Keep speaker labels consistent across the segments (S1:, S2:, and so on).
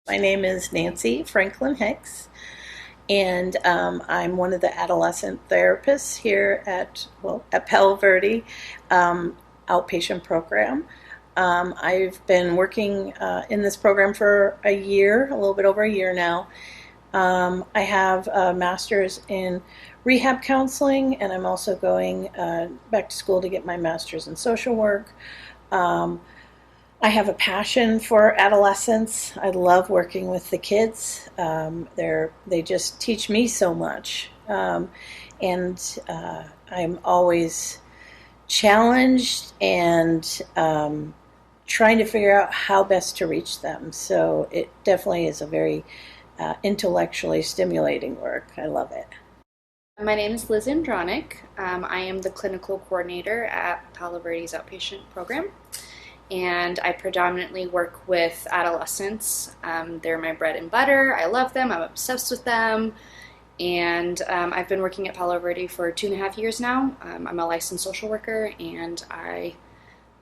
S1: My name is Nancy Franklin Hicks, and I'm one of the adolescent therapists here at Palo Verde outpatient program. I've been working in this program for a year, a little bit over a year now. I have a master's in rehab counseling, and I'm also going back to school to get my master's in social work. Um, I have a passion for adolescents. I love working with the kids. They just teach me so much, and I'm always challenged and trying to figure out how best to reach them. So it definitely is a very intellectually stimulating work. I love it.
S2: My name is Liz Andronic. I am the clinical coordinator at Palo Verde's outpatient program, and I predominantly work with adolescents. They're my bread and butter. I love them. I'm obsessed with them. And I've been working at Palo Verde for 2.5 years now. I'm a licensed social worker, and I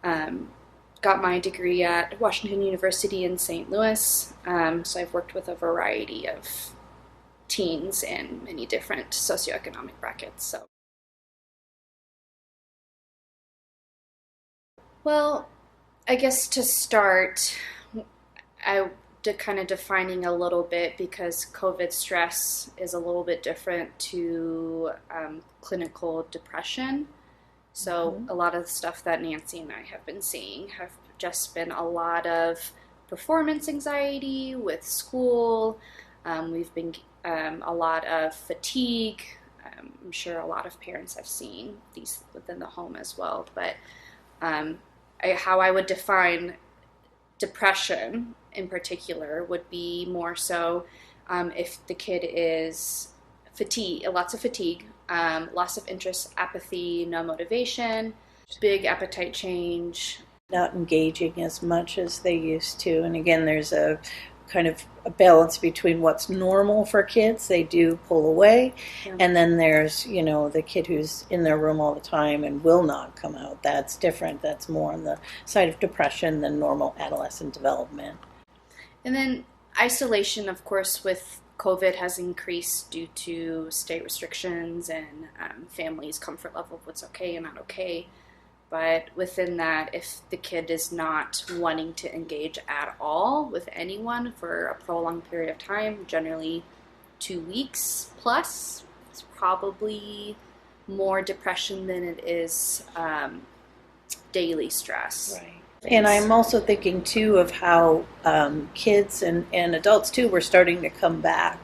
S2: got my degree at Washington University in St. Louis. So I've worked with a variety of teens in many different socioeconomic brackets. Well, I guess to start, I kind of defining a little bit because COVID stress is a little bit different to clinical depression. So
S1: Mm-hmm.
S2: a lot of the stuff that Nancy and I have been seeing have just been a lot of performance anxiety with school. We've been a lot of fatigue. I'm sure a lot of parents have seen these within the home as well. But um, how I would define depression in particular would be more so if the kid is fatigue, lots of fatigue, loss of interest, apathy, no motivation, big appetite change.
S1: Not engaging as much as they used to. And again, there's a kind of a balance between what's normal for kids. They do pull away.
S2: Yeah.
S1: And then there's, the kid who's in their room all the time and will not come out. That's different. That's more on the side of depression than normal adolescent development.
S2: And then isolation, of course, with COVID has increased due to state restrictions and families' comfort level of what's okay and not okay. But within that, if the kid is not wanting to engage at all with anyone for a prolonged period of time, generally 2 weeks plus, it's probably more depression than it is daily stress.
S1: Right. And I'm also thinking too of how kids and adults too were starting to come back,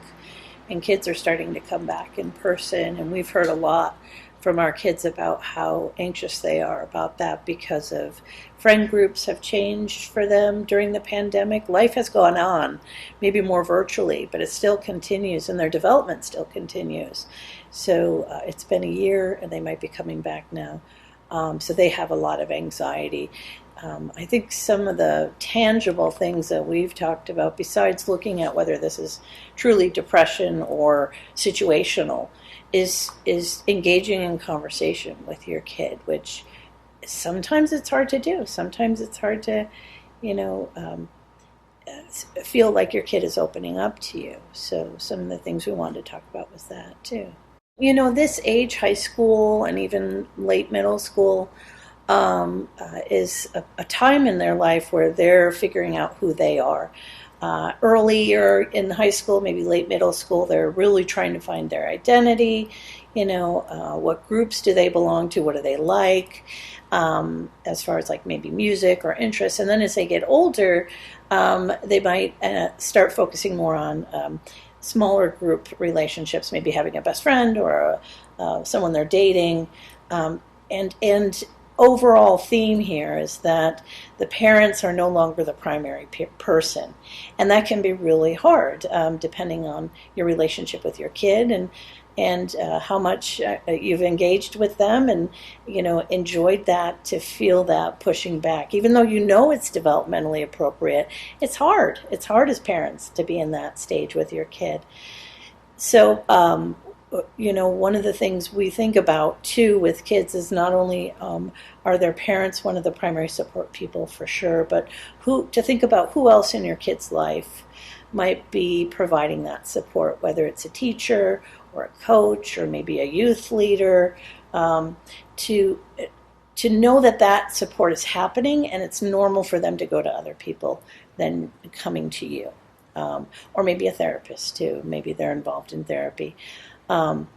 S1: and kids are starting to come back in person. And we've heard a lot from our kids about how anxious they are about that because of friend groups have changed for them during the pandemic. Life has gone on, maybe more virtually, but it still continues, and their development still continues. So it's been a year, and they might be coming back now. So they have a lot of anxiety. I think some of the tangible things that we've talked about, besides looking at whether this is truly depression or situational, is engaging in conversation with your kid, which sometimes it's hard to do. Sometimes it's hard to, you know, um, feel like your kid is opening up to you. So some of the things we wanted to talk about was that too. This age, high school and even late middle school, is a time in their life where they're figuring out who they are. Earlier in high school, maybe late middle school, they're really trying to find their identity. What groups do they belong to? What do they like? As far as like maybe music or interests. And then as they get older, they might start focusing more on smaller group relationships, maybe having a best friend or someone they're dating. And overall theme here is that the parents are no longer the primary person, and that can be really hard depending on your relationship with your kid and how much you've engaged with them and enjoyed that, to feel that pushing back even though it's developmentally appropriate. It's hard as parents to be in that stage with your kid. So one of the things we think about too with kids is not only are their parents one of the primary support people for sure, but to think about who else in your kid's life might be providing that support, whether it's a teacher or a coach or maybe a youth leader, to know that that support is happening and it's normal for them to go to other people than coming to you. Or maybe a therapist too. Maybe they're involved in therapy. And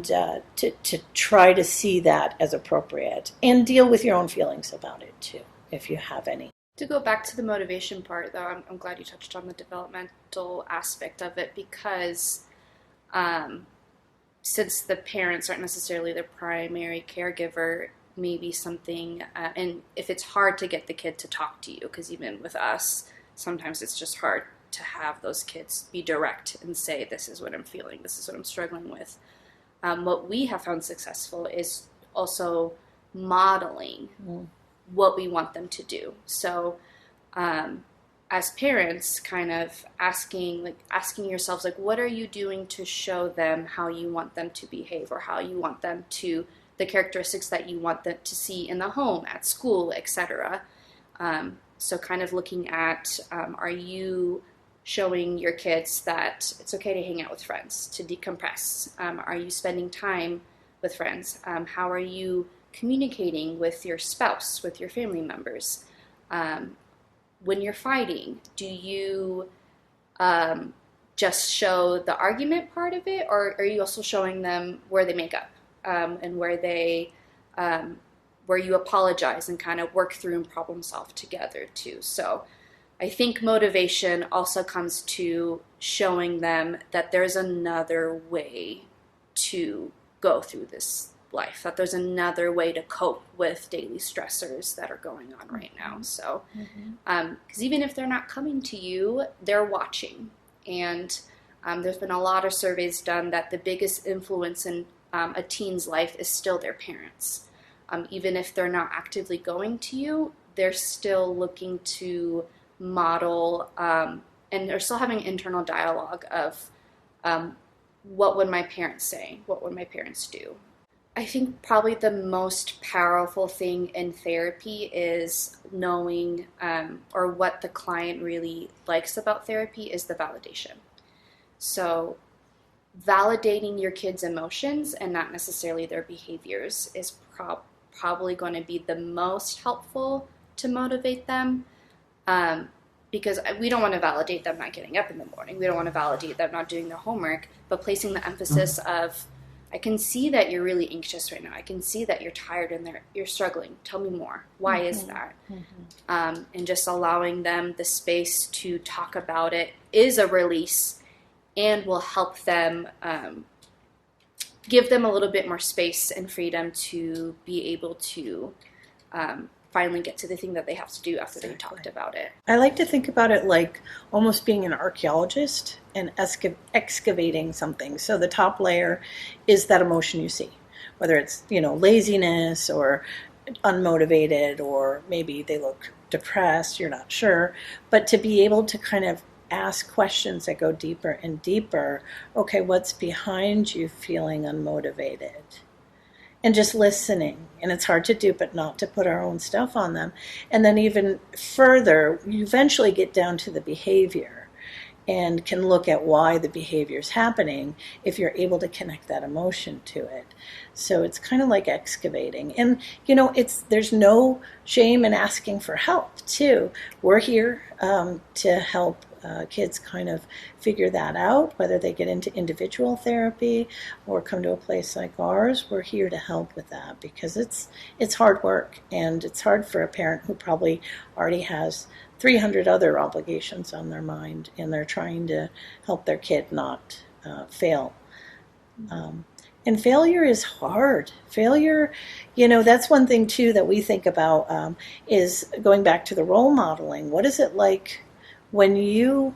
S1: to try to see that as appropriate and deal with your own feelings about it too, if you have any.
S2: To go back to the motivation part, though, I'm glad you touched on the developmental aspect of it, because since the parents aren't necessarily the primary caregiver, maybe something, and if it's hard to get the kid to talk to you, because even with us, sometimes it's just hard to have those kids be direct and say, this is what I'm feeling, this is what I'm struggling with. What we have found successful is also modeling what we want them to do. So as parents, kind of asking yourselves, like, what are you doing to show them how you want them to behave, or how you want them to, the characteristics that you want them to see in the home, at school, etc. So kind of looking at, are you showing your kids that it's okay to hang out with friends, to decompress? Are you spending time with friends? How are you communicating with your spouse, with your family members? When you're fighting, do you just show the argument part of it, or are you also showing them where they make up, and where you apologize and kind of work through and problem solve together too? So I think motivation also comes to showing them that there's another way to go through this life, that there's another way to cope with daily stressors that are going on right now. So, because even if they're not coming to you, they're watching. And there's been a lot of surveys done that the biggest influence in a teen's life is still their parents. Even if they're not actively going to you, they're still looking to model, and they're still having internal dialogue of what would my parents say? What would my parents do? I think probably the most powerful thing in therapy is knowing, or what the client really likes about therapy is the validation. So validating your kids' emotions and not necessarily their behaviors is probably going to be the most helpful to motivate them. Because we don't want to validate them not getting up in the morning. We don't want to validate them not doing their homework, but placing the emphasis of, I can see that you're really anxious right now. I can see that you're tired and you're struggling. Tell me more. Why is that? And just allowing them the space to talk about it is a release, and will help them, give them a little bit more space and freedom to be able to finally get to the thing that they have to do after they've talked about it.
S1: I like to think about it like almost being an archaeologist and excavating something. So the top layer is that emotion you see, whether it's, laziness or unmotivated, or maybe they look depressed, you're not sure. But to be able to kind of ask questions that go deeper and deeper. Okay, what's behind you feeling unmotivated? And just listening. And it's hard to do, but not to put our own stuff on them. And then even further, you eventually get down to the behavior and can look at why the behavior is happening if you're able to connect that emotion to it. So it's kind of like excavating. And, there's no shame in asking for help, too. We're here to help kids kind of figure that out, whether they get into individual therapy or come to a place like ours. We're here to help with that, because it's hard work, and it's hard for a parent who probably already has 300 other obligations on their mind, and they're trying to help their kid not fail. And failure is hard. Failure, that's one thing too that we think about, is going back to the role modeling. What is it like when you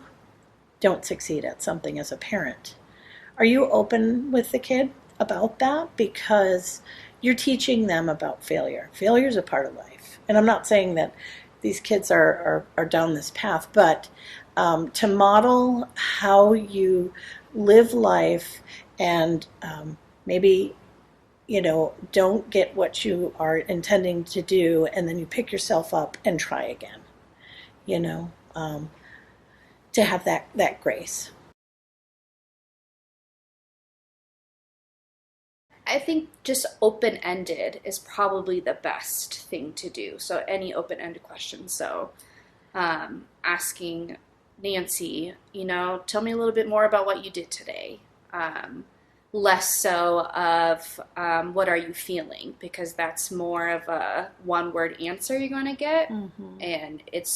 S1: don't succeed at something as a parent? Are you open with the kid about that? Because you're teaching them about failure. Failure is a part of life. And I'm not saying that these kids are down this path, but to model how you live life, and maybe, don't get what you are intending to do, and then you pick yourself up and try again. to have that grace.
S2: I think just open-ended is probably the best thing to do. So any open-ended question. So asking Nancy, tell me a little bit more about what you did today. Less so of what are you feeling, because that's more of a one-word answer you're going to get, and it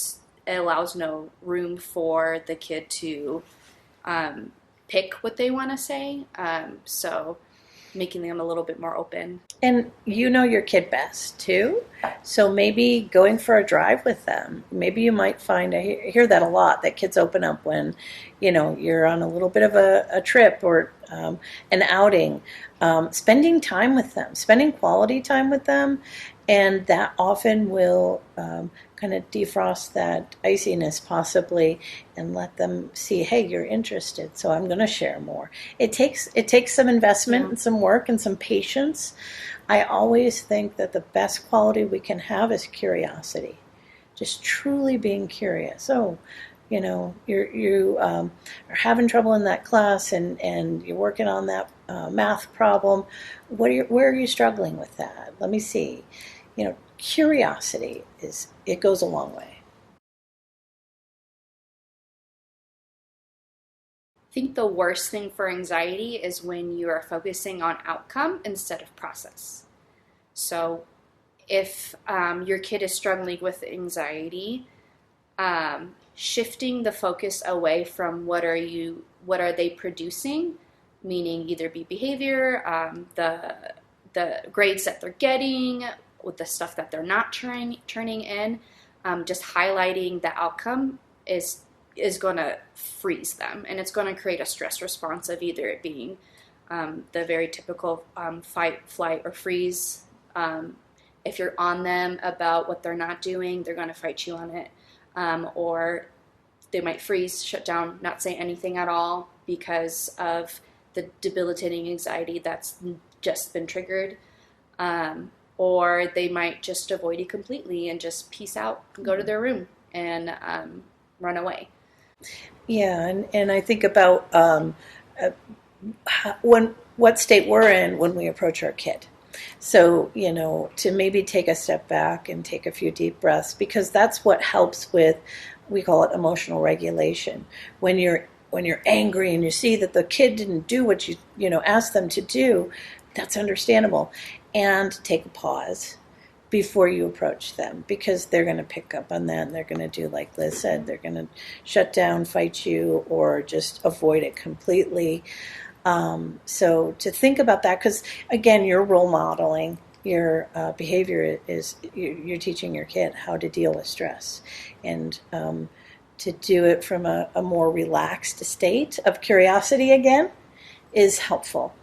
S2: allows no room for the kid to pick what they want to say. So making them a little bit more open.
S1: And you know your kid best too. So maybe going for a drive with them. Maybe you might find, I hear that a lot, that kids open up when, you're on a little bit of a trip or an outing. Spending time with them, spending quality time with them, and that often will kind of defrost that iciness possibly, and let them see, hey, you're interested, so I'm going to share more. It takes some investment and some work and some patience. I always think that the best quality we can have is curiosity, just truly being curious. Oh, you are having trouble in that class, and you're working on that math problem. Where are you struggling with that? Let me see. Curiosity it goes a long way.
S2: I think the worst thing for anxiety is when you are focusing on outcome instead of process. So if your kid is struggling with anxiety, shifting the focus away from what are they producing, meaning either behavior, the grades that they're getting, with the stuff that they're not turning in, just highlighting the outcome is going to freeze them, and it's going to create a stress response of either it being the very typical fight, flight, or freeze. If you're on them about what they're not doing, they're going to fight you on it, or they might freeze, shut down, not say anything at all because of the debilitating anxiety that's just been triggered. Or they might just avoid you completely and just peace out and go to their room and run away.
S1: Yeah, and I think about what state we're in when we approach our kid. So, to maybe take a step back and take a few deep breaths, because that's what helps with, we call it emotional regulation. When you're angry and you see that the kid didn't do what you asked them to do, that's understandable. And take a pause before you approach them, because they're going to pick up on that, and they're going to do like Liz said, they're going to shut down, fight you, or just avoid it completely. So to think about that, because again, you're role modeling your behavior, is you're teaching your kid how to deal with stress, and to do it from a more relaxed state of curiosity again is helpful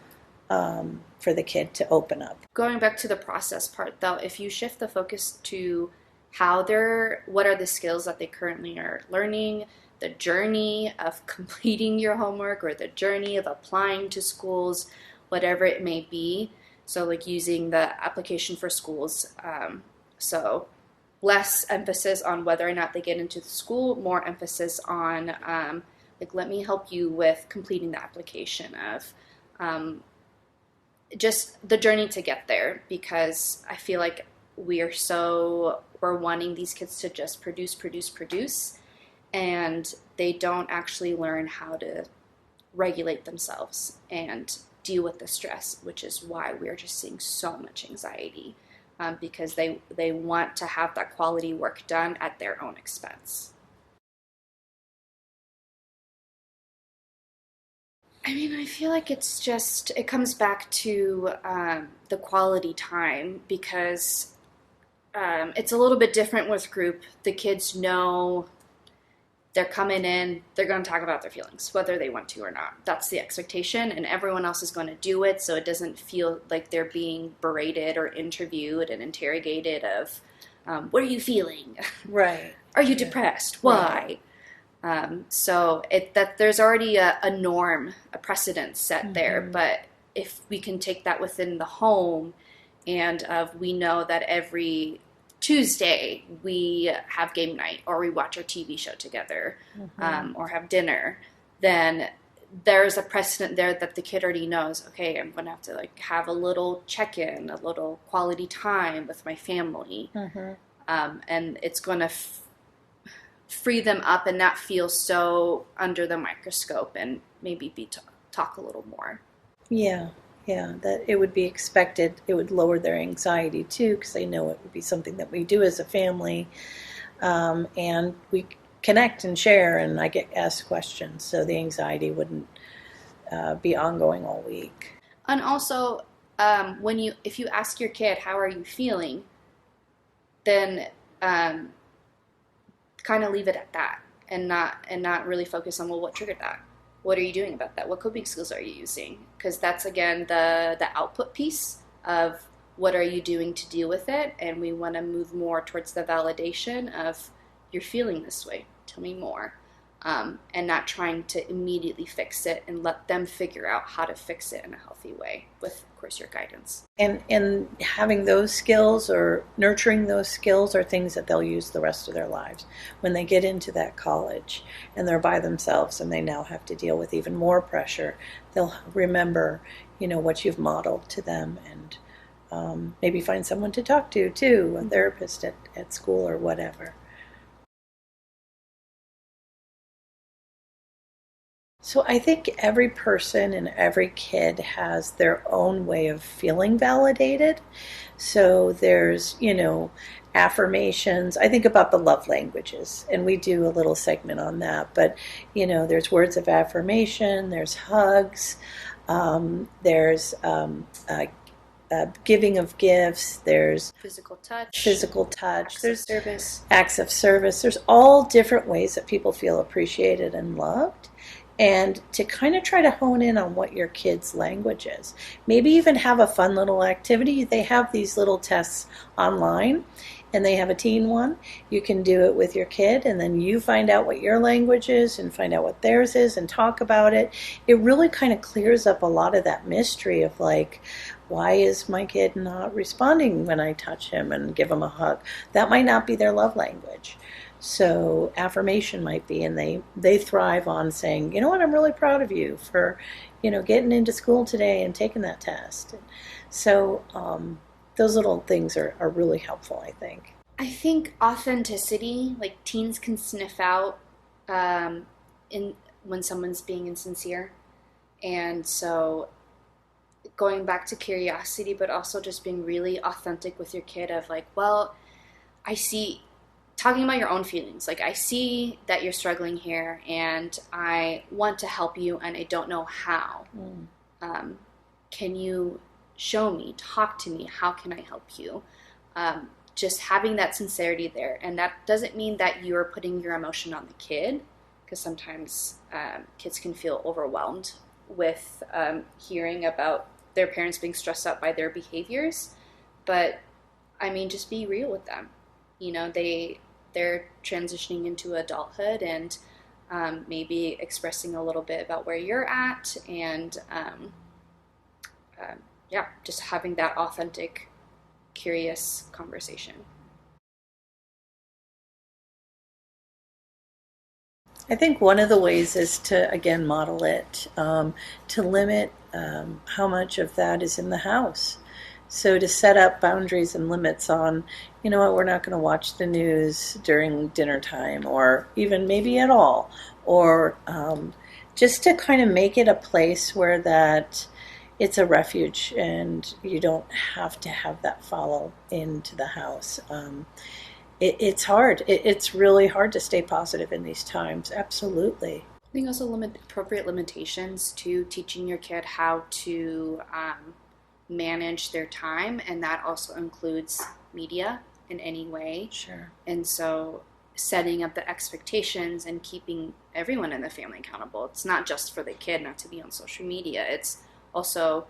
S1: for the kid to open up.
S2: Going back to the process part though, if you shift the focus to what are the skills that they currently are learning, the journey of completing your homework or the journey of applying to schools, whatever it may be. So like using the application for schools. So less emphasis on whether or not they get into the school, more emphasis on let me help you with completing the application of just the journey to get there, because I feel like we're wanting these kids to just produce, and they don't actually learn how to regulate themselves and deal with the stress, which is why we're just seeing so much anxiety, because they want to have that quality work done at their own expense. I mean, I feel like it comes back to the quality time, because it's a little bit different with group. The kids know they're coming in, they're going to talk about their feelings, whether they want to or not. That's the expectation, and everyone else is going to do it, so it doesn't feel like they're being berated or interviewed and interrogated of, what are you feeling?
S1: Right.
S2: Are you depressed? Why?
S1: Right.
S2: So that there's already a norm, a precedent set there. But if we can take that within the home, and we know that every Tuesday we have game night, or we watch our TV show together, or have dinner, then there's a precedent there that the kid already knows, okay, I'm going to have to like have a little check-in, a little quality time with my family. And it's going to free them up and not feel so under the microscope, and maybe talk a little more.
S1: Yeah, that it would be expected. It would lower their anxiety too, because they know it would be something that we do as a family, and we connect and share, and I get asked questions, so the anxiety wouldn't be ongoing all week.
S2: And also, if you ask your kid, how are you feeling, then kind of leave it at that, and not really focus on, well, what triggered that? What are you doing about that? What coping skills are you using? Because that's, again, the output piece of what are you doing to deal with it, and we want to move more towards the validation of, you're feeling this way, tell me more, and not trying to immediately fix it, and let them figure out how to fix it in a healthy way with, of course, your guidance.
S1: And having those skills or nurturing those skills are things that they'll use the rest of their lives. When they get into that college and they're by themselves and they now have to deal with even more pressure, they'll remember, what you've modeled to them, and maybe find someone to talk to too, a therapist at school or whatever. So I think every person and every kid has their own way of feeling validated. So there's, affirmations. I think about the love languages, and we do a little segment on that. But, there's words of affirmation, there's hugs, there's giving of gifts, there's
S2: physical touch,
S1: there's
S2: service,
S1: acts of service. There's all different ways that people feel appreciated and loved. And to kind of try to hone in on what your kid's language is. Maybe even have a fun little activity. They have these little tests online, and they have a teen one. You can do it with your kid, and then you find out what your language is and find out what theirs is and talk about it. It really kind of clears up a lot of that mystery of like, why is my kid not responding when I touch him and give him a hug? That might not be their love language. So affirmation might be, and they thrive on saying, you know what, I'm really proud of you for, getting into school today and taking that test. So those little things are really helpful, I think.
S2: I think authenticity, like teens can sniff out when someone's being insincere. And so going back to curiosity, but also just being really authentic with your kid of like, well, talking about your own feelings. Like, I see that you're struggling here, and I want to help you, and I don't know how. Can you show me? Talk to me. How can I help you? Just having that sincerity there. And that doesn't mean that you're putting your emotion on the kid, because sometimes kids can feel overwhelmed with hearing about their parents being stressed out by their behaviors. But, just be real with them. They're transitioning into adulthood, and maybe expressing a little bit about where you're at, and just having that authentic, curious conversation.
S1: I think one of the ways is to, again, model it, to limit how much of that is in the house. So to set up boundaries and limits on, we're not going to watch the news during dinner time, or even maybe at all, or just to kind of make it a place where that it's a refuge and you don't have to have that follow into the house. It's hard. It's really hard to stay positive in these times. Absolutely.
S2: I think also appropriate limitations to teaching your kid how to manage their time, and that also includes media in any way.
S1: Sure.
S2: And so setting up the expectations and keeping everyone in the family accountable. It's not just for the kid not to be on social media. It's also,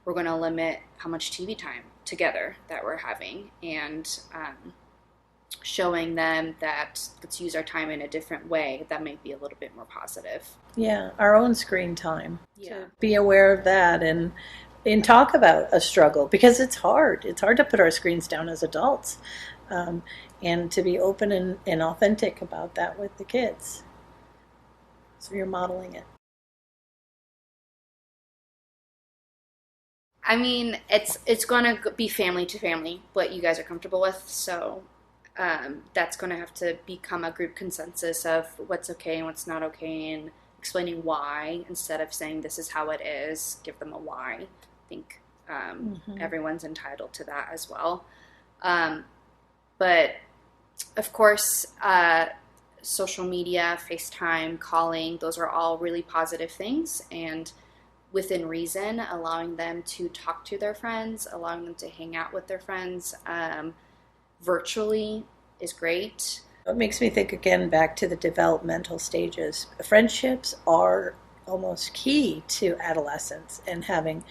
S2: we're going to limit how much TV time together that we're having, and showing them that let's use our time in a different way that might be a little bit more positive.
S1: Yeah, our own screen time.
S2: Yeah.
S1: To be aware of that and talk about a struggle, because it's hard. It's hard to put our screens down as adults. and to be open and authentic about that with the kids. So you're modeling it.
S2: I mean, it's going to be family to family what you guys are comfortable with. So that's going to have to become a group consensus of what's okay and what's not okay, and explaining why instead of saying this is how it is. Give them a why. I think everyone's entitled to that as well. But of course, social media, FaceTime, calling, those are all really positive things. And within reason, allowing them to talk to their friends, allowing them to hang out with their friends virtually is great.
S1: It makes me think again back to the developmental stages. Friendships are almost key to adolescence and having,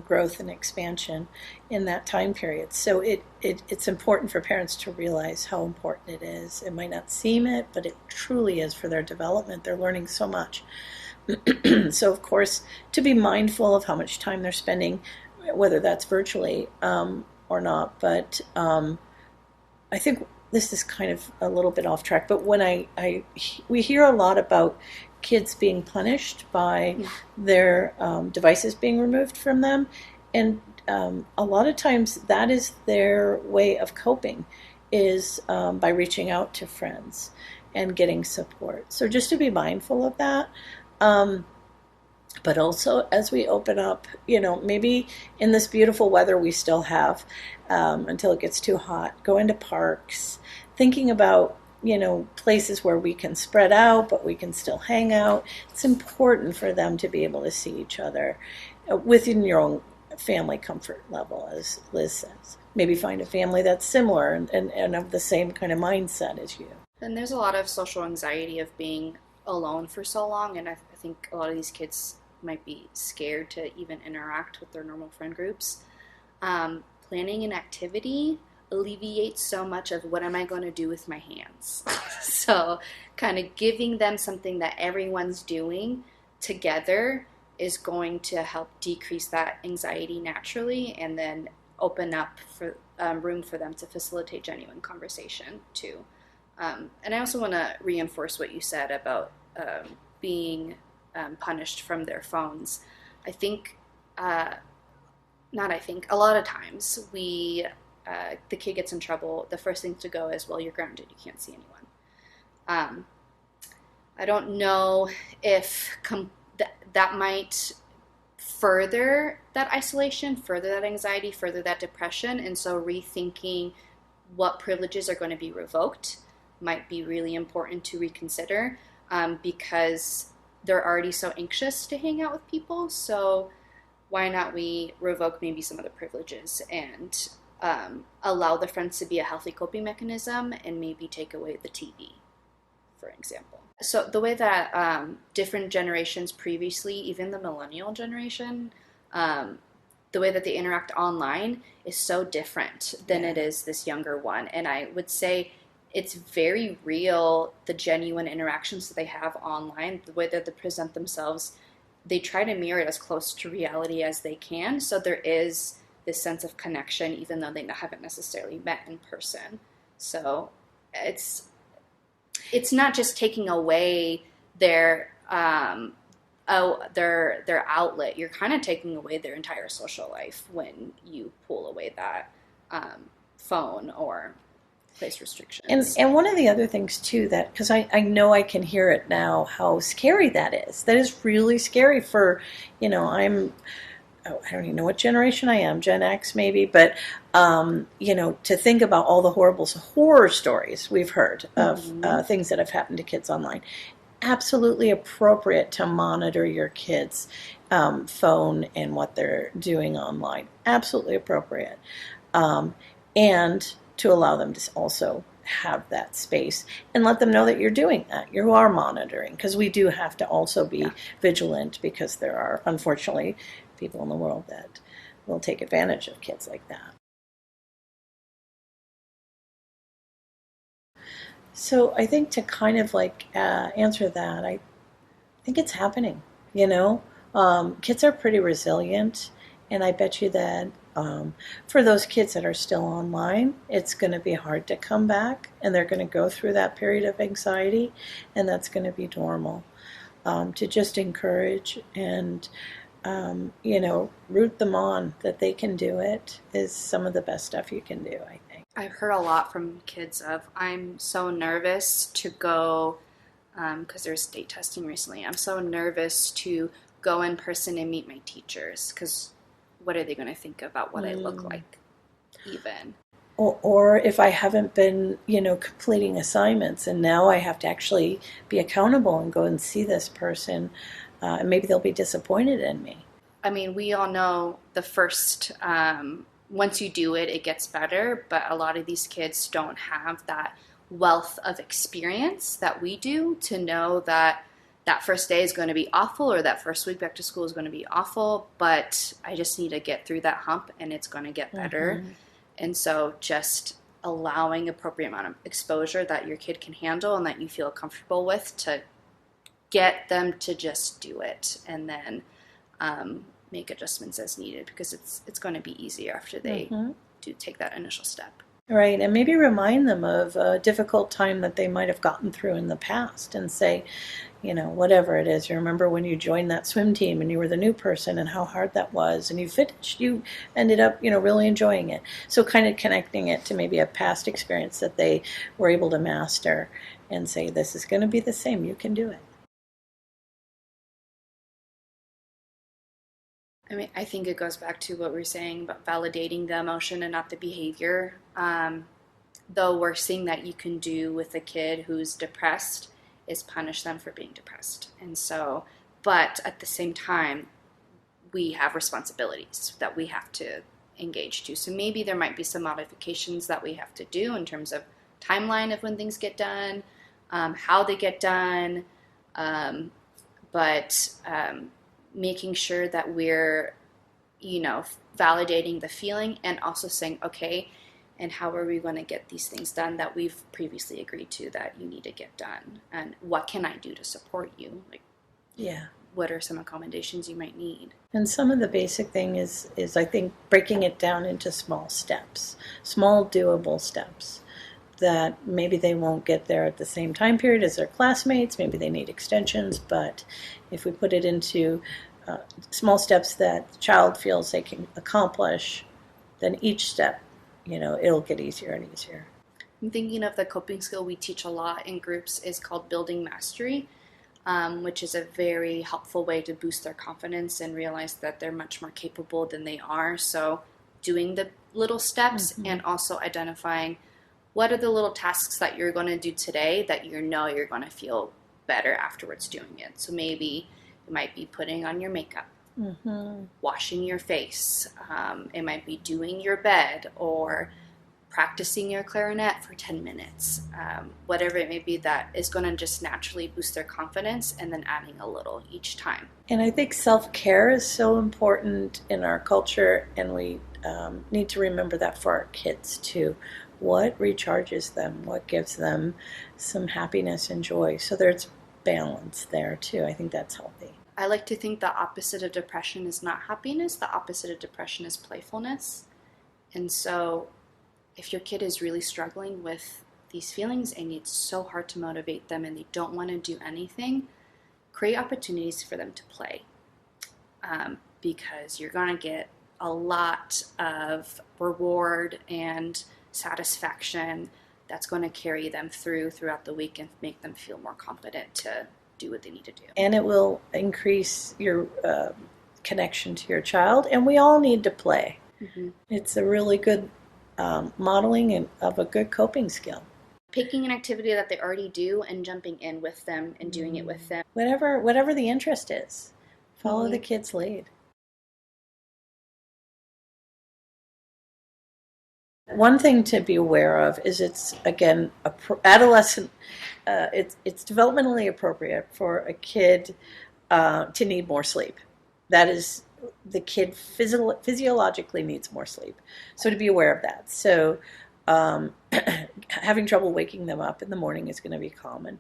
S1: growth and expansion in that time period. So it's important for parents to realize how important it is. It might not seem it, but it truly is for their development. They're learning so much. So, of course, to be mindful of how much time they're spending, whether that's virtually or not. But I think this is kind of a little bit off track. But when we hear a lot about kids being punished by their devices being removed from them, and a lot of times that is their way of coping, is by reaching out to friends and getting support. So just to be mindful of that. But also as we open up, maybe in this beautiful weather we still have until it gets too hot, go into parks, thinking about, places where we can spread out, but we can still hang out. It's important for them to be able to see each other within your own family comfort level, as Liz says. Maybe find a family that's similar and of the same kind of mindset as you.
S2: And there's a lot of social anxiety of being alone for so long, and I think a lot of these kids might be scared to even interact with their normal friend groups. Planning an activity alleviates so much of what am I going to do with my hands. So kind of giving them something that everyone's doing together is going to help decrease that anxiety naturally, and then open up for room for them to facilitate genuine conversation too. And I also want to reinforce what you said about being punished from their phones. I think, a lot of times the kid gets in trouble, the first thing to go is, well, you're grounded, you can't see anyone. I don't know if that might further that isolation, further that anxiety, further that depression, and so rethinking what privileges are going to be revoked might be really important to reconsider, because they're already so anxious to hang out with people. So why not we revoke maybe some of the privileges and allow the friends to be a healthy coping mechanism, and maybe take away the TV, for example. So the way that different generations previously, even the millennial generation, the way that they interact online is so different than it is this younger one. And I would say it's very real, the genuine interactions that they have online, the way that they present themselves, they try to mirror it as close to reality as they can. So there is this sense of connection, even though they haven't necessarily met in person. So it's not just taking away their outlet. You're kind of taking away their entire social life when you pull away that phone or place restrictions.
S1: And one of the other things too, that because I know I can hear it now, how scary that is. That is really scary for, I don't even know what generation I am, Gen X maybe, but to think about all the horror stories we've heard of things that have happened to kids online. Absolutely appropriate to monitor your kids' phone and what they're doing online. Absolutely appropriate. And to allow them to also have that space and let them know that you're doing that. You are monitoring, because we do have to also be vigilant, because there are, unfortunately, people in the world that will take advantage of kids like that. So I think to kind of answer that, I think it's happening, Kids are pretty resilient, and I bet you that For those kids that are still online, it's going to be hard to come back, and they're going to go through that period of anxiety, and that's going to be normal. To just encourage and root them on that they can do it is some of the best stuff you can do, I think.
S2: I've heard a lot from kids of, I'm so nervous to go, because there's state testing recently. I'm so nervous to go in person and meet my teachers, because what are they going to think about what I look like, even?
S1: Or if I haven't been, completing assignments, and now I have to actually be accountable and go and see this person, and maybe they'll be disappointed in me.
S2: I mean, we all know the first, once you do it, it gets better, but a lot of these kids don't have that wealth of experience that we do to know that that first day is going to be awful, or that first week back to school is going to be awful, but I just need to get through that hump and it's going to get better. Mm-hmm. And so just allowing appropriate amount of exposure that your kid can handle and that you feel comfortable with to get them to just do it, and then make adjustments as needed, because it's going to be easier after they do take that initial step.
S1: Right, and maybe remind them of a difficult time that they might have gotten through in the past and say, whatever it is, you remember when you joined that swim team and you were the new person and how hard that was, and you ended up, really enjoying it. So kind of connecting it to maybe a past experience that they were able to master and say, this is going to be the same, you can do it.
S2: I mean, I think it goes back to what we were saying about validating the emotion and not the behavior. The worst thing that you can do with a kid who's depressed is punish them for being depressed. And so, but at the same time, we have responsibilities that we have to engage to. So maybe there might be some modifications that we have to do in terms of timeline of when things get done, how they get done, but making sure that we're, validating the feeling and also saying, okay, and how are we going to get these things done that we've previously agreed to that you need to get done? And what can I do to support you? What are some accommodations you might need?
S1: And some of the basic thing is I think breaking it down into small steps, small doable steps, that maybe they won't get there at the same time period as their classmates, maybe they need extensions, but if we put it into small steps that the child feels they can accomplish, then each step, it'll get easier and easier.
S2: I'm thinking of the coping skill we teach a lot in groups is called building mastery, which is a very helpful way to boost their confidence and realize that they're much more capable than they are. So doing the little steps and also identifying what are the little tasks that you're going to do today that you're going to feel better afterwards doing it. So maybe it might be putting on your makeup, washing your face. It might be doing your bed or practicing your clarinet for 10 minutes. Whatever it may be that is going to just naturally boost their confidence, and then adding a little each time.
S1: And I think self-care is so important in our culture, and we need to remember that for our kids too. What recharges them? What gives them some happiness and joy? So there's balance there too. I think that's healthy.
S2: I like to think the opposite of depression is not happiness. The opposite of depression is playfulness. And so if your kid is really struggling with these feelings and it's so hard to motivate them and they don't want to do anything, create opportunities for them to play. Because you're going to get a lot of reward and satisfaction that's going to carry them throughout the week and make them feel more competent to do what they need to do.
S1: And it will increase your connection to your child, and we all need to play. It's a really good modeling of a good coping skill.
S2: Picking an activity that they already do and jumping in with them and doing it with them.
S1: Whatever the interest is, follow the kid's lead. One thing to be aware of is it's, again, adolescent. It's developmentally appropriate for a kid to need more sleep. That is, the kid physiologically needs more sleep. So to be aware of that. So having trouble waking them up in the morning is going to be common.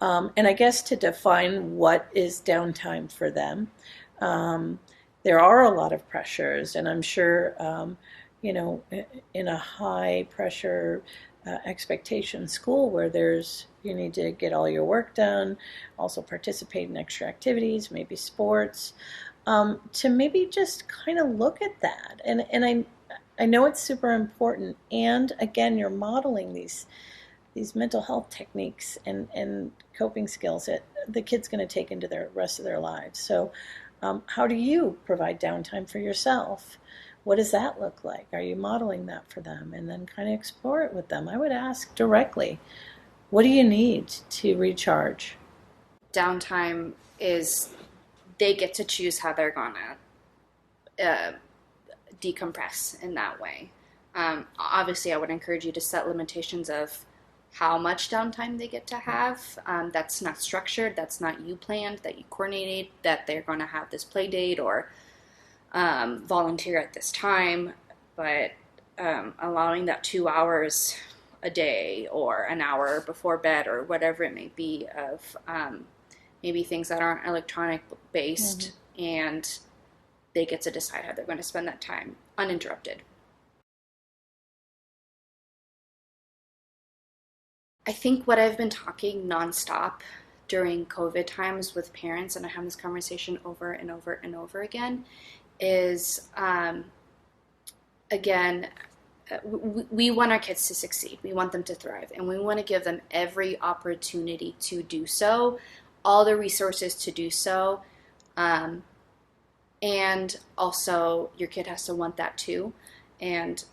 S1: And I guess to define what is downtime for them, there are a lot of pressures, and I'm sure, you know, in a high pressure expectation school where you need to get all your work done, also participate in extra activities, maybe sports, to maybe just kind of look at that. I know it's super important. And again, you're modeling these mental health techniques and coping skills that the kid's going to take into the rest of their lives. So, how do you provide downtime for yourself? What does that look like? Are you modeling that for them? And then kind of explore it with them. I would ask directly, what do you need to recharge?
S2: Downtime is they get to choose how they're gonna decompress in that way. Obviously, I would encourage you to set limitations of how much downtime they get to have. That's not structured, that's not you planned, that you coordinated, that they're going to have this play date or volunteer at this time, but allowing that 2 hours a day or an hour before bed or whatever it may be of maybe things that aren't electronic based, and they get to decide how they're going to spend that time uninterrupted. I think what I've been talking nonstop during COVID times with parents, and I have this conversation over and over and over again, is again, we want our kids to succeed. We want them to thrive, and we want to give them every opportunity to do so, all the resources to do so. And also, your kid has to want that too. And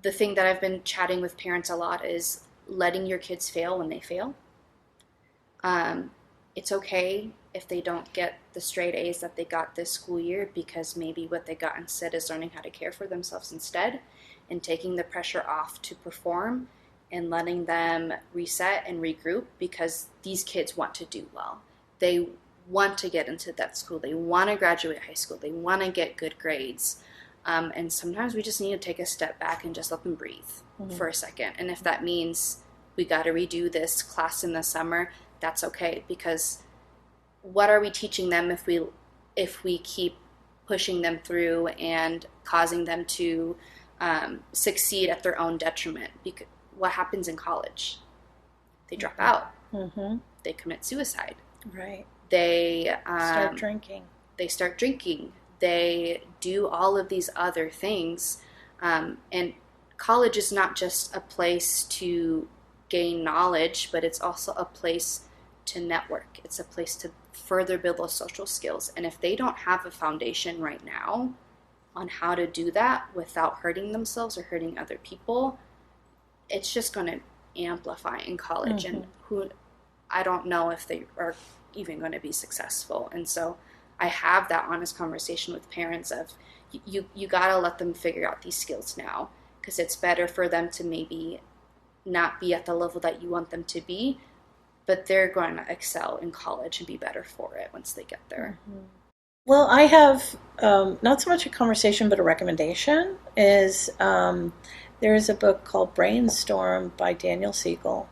S2: the thing that I've been chatting with parents a lot is letting your kids fail when they fail. It's okay if they don't get the straight A's that they got this school year, because maybe what they got instead is learning how to care for themselves instead, and taking the pressure off to perform and letting them reset and regroup, because these kids want to do well. They want to get into that school. They want to graduate high school. They want to get good grades. And sometimes we just need to take a step back and just let them breathe for a second. And if that means we got to redo this class in the summer, that's okay, because what are we teaching them if we keep pushing them through and causing them to succeed at their own detriment? Because what happens in college? They drop out. They commit suicide.
S1: Right.
S2: They
S1: start drinking.
S2: They do all of these other things. And college is not just a place to gain knowledge, but it's also a place to network. It's a place to further build those social skills. And if they don't have a foundation right now on how to do that without hurting themselves or hurting other people, it's just going to amplify in college. And I don't know if they are even going to be successful. And so I have that honest conversation with parents of you got to let them figure out these skills now, because it's better for them to maybe not be at the level that you want them to be, but they're going to excel in college and be better for it once they get there.
S1: Well, I have not so much a conversation, but a recommendation is there is a book called Brainstorm by Daniel Siegel.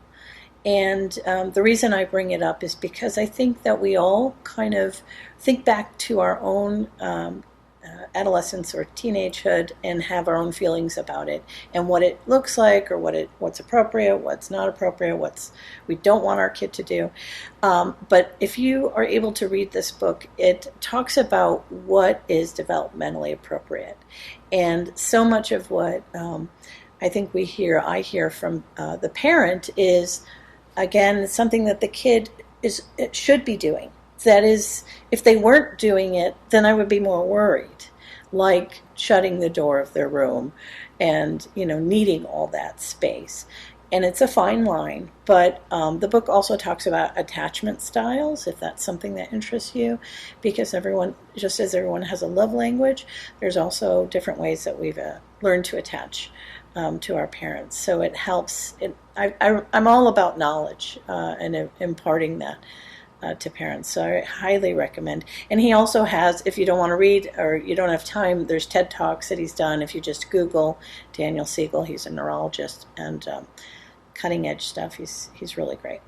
S1: And the reason I bring it up is because I think that we all kind of think back to our own adolescence or teenagehood and have our own feelings about it and what it looks like, or what's appropriate, what's not appropriate, what's we don't want our kid to do. But if you are able to read this book, it talks about what is developmentally appropriate. And so much of what I think I hear from the parent is, again, something that the kid should be doing. That is, if they weren't doing it, then I would be more worried, like shutting the door of their room and, needing all that space. And it's a fine line, but the book also talks about attachment styles, if that's something that interests you, because everyone, just as everyone has a love language, there's also different ways that we've learned to attach to our parents. So it helps. I'm all about knowledge and imparting that to parents. So I highly recommend. And he also has, if you don't want to read or you don't have time, there's TED Talks that he's done. If you just Google Daniel Siegel, he's a neurologist, and cutting edge stuff. He's really great.